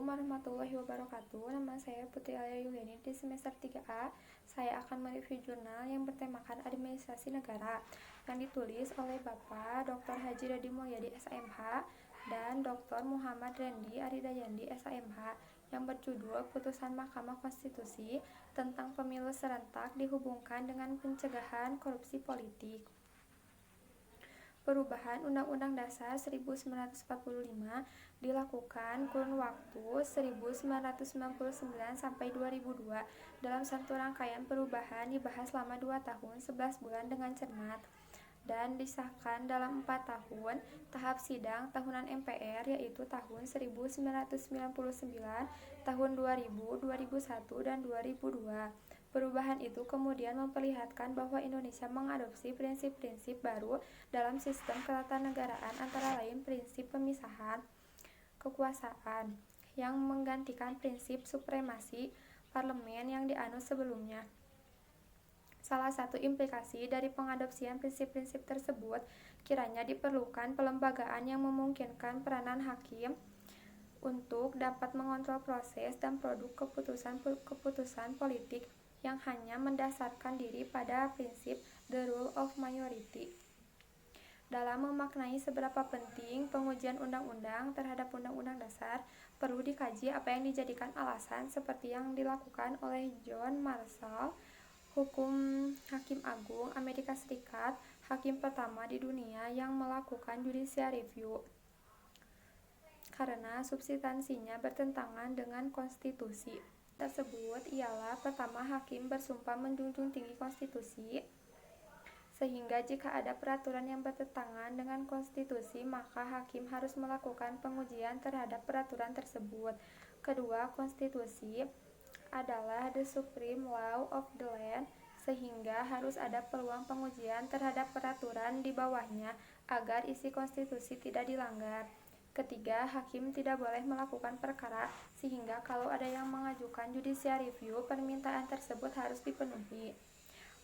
Assalamualaikum warahmatullahi wabarakatuh. Nama saya Putri Alia Yuliani di semester 3A. Saya akan mereview jurnal yang bertemakan administrasi negara yang ditulis oleh Bapak Dr. Haji Radi Mulyadi SMH dan Dr. Muhammad Rendi Aridayandi SMH yang berjudul Putusan Mahkamah Konstitusi tentang Pemilu Serentak dihubungkan dengan pencegahan korupsi politik. Perubahan Undang-Undang Dasar 1945 dilakukan kurun waktu 1999 sampai 2002. Dalam satu rangkaian perubahan dibahas selama 2 tahun 11 bulan dengan cermat dan disahkan dalam 4 tahun tahap sidang tahunan MPR, yaitu tahun 1999, tahun 2000, 2001, dan 2002. Perubahan itu kemudian memperlihatkan bahwa Indonesia mengadopsi prinsip-prinsip baru dalam sistem ketatanegaraan, antara lain prinsip pemisahan kekuasaan yang menggantikan prinsip supremasi parlemen yang dianut sebelumnya. Salah satu implikasi dari pengadopsian prinsip-prinsip tersebut kiranya diperlukan pelembagaan yang memungkinkan peranan hakim untuk dapat mengontrol proses dan produk keputusan politik yang hanya mendasarkan diri pada prinsip the rule of majority. Dalam memaknai seberapa penting pengujian undang-undang terhadap undang-undang dasar, perlu dikaji apa yang dijadikan alasan seperti yang dilakukan oleh John Marshall, hakim agung Amerika Serikat, hakim pertama di dunia yang melakukan judicial review, karena substansinya bertentangan dengan konstitusi tersebut. Ialah pertama, hakim bersumpah menjunjung tinggi konstitusi, sehingga jika ada peraturan yang bertentangan dengan konstitusi, maka hakim harus melakukan pengujian terhadap peraturan tersebut. Kedua, konstitusi adalah the supreme law of the land, sehingga harus ada peluang pengujian terhadap peraturan di bawahnya agar isi konstitusi tidak dilanggar. Ketiga, hakim tidak boleh melakukan perkara, sehingga kalau ada yang mengajukan judicial review, permintaan tersebut harus dipenuhi.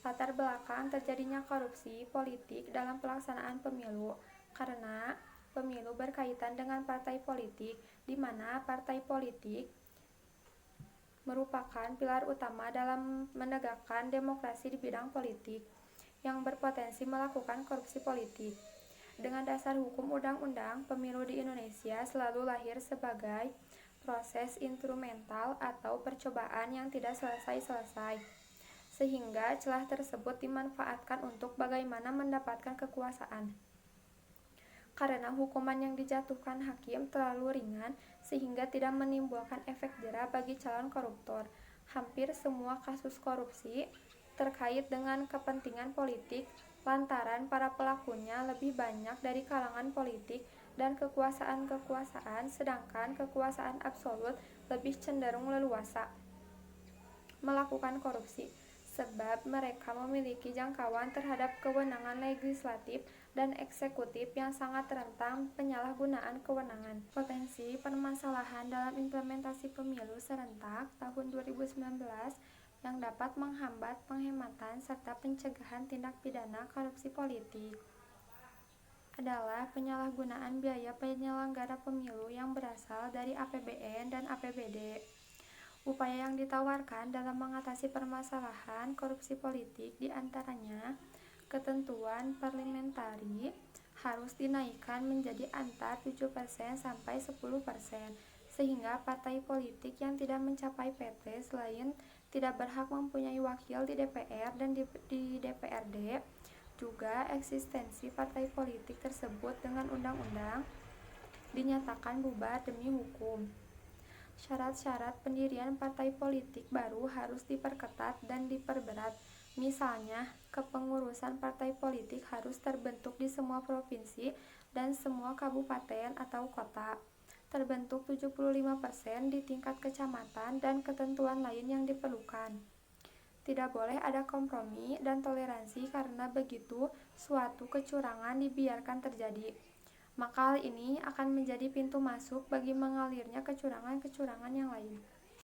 Latar belakang terjadinya korupsi politik dalam pelaksanaan pemilu, karena pemilu berkaitan dengan partai politik, di mana partai politik merupakan pilar utama dalam menegakkan demokrasi di bidang politik yang berpotensi melakukan korupsi politik. Dengan dasar hukum undang-undang, pemilu di Indonesia selalu lahir sebagai proses instrumental atau percobaan yang tidak selesai-selesai, sehingga celah tersebut dimanfaatkan untuk bagaimana mendapatkan kekuasaan. Karena hukuman yang dijatuhkan hakim terlalu ringan sehingga tidak menimbulkan efek jera bagi calon koruptor, hampir semua kasus korupsi terkait dengan kepentingan politik lantaran para pelakunya lebih banyak dari kalangan politik dan kekuasaan, sedangkan kekuasaan absolut lebih cenderung leluasa melakukan korupsi, sebab mereka memiliki jangkauan terhadap kewenangan legislatif dan eksekutif yang sangat rentan penyalahgunaan kewenangan. Potensi permasalahan dalam implementasi pemilu serentak tahun 2019 yang dapat menghambat penghematan serta pencegahan tindak pidana korupsi politik adalah penyalahgunaan biaya penyelenggara pemilu yang berasal dari APBN dan APBD. Upaya yang ditawarkan dalam mengatasi permasalahan korupsi politik diantaranya ketentuan parliamentary harus dinaikkan menjadi antar 7% sampai 10%, sehingga partai politik yang tidak mencapai PT selain tidak berhak mempunyai wakil di DPR dan di DPRD, juga eksistensi partai politik tersebut dengan undang-undang dinyatakan bubar demi hukum. Syarat-syarat pendirian partai politik baru harus diperketat dan diperberat. Misalnya, kepengurusan partai politik harus terbentuk di semua provinsi dan semua kabupaten atau kota, terbentuk 75% di tingkat kecamatan, dan ketentuan lain yang diperlukan. Tidak boleh ada kompromi dan toleransi, karena begitu suatu kecurangan dibiarkan terjadi, maka hal ini akan menjadi pintu masuk bagi mengalirnya kecurangan-kecurangan yang lain.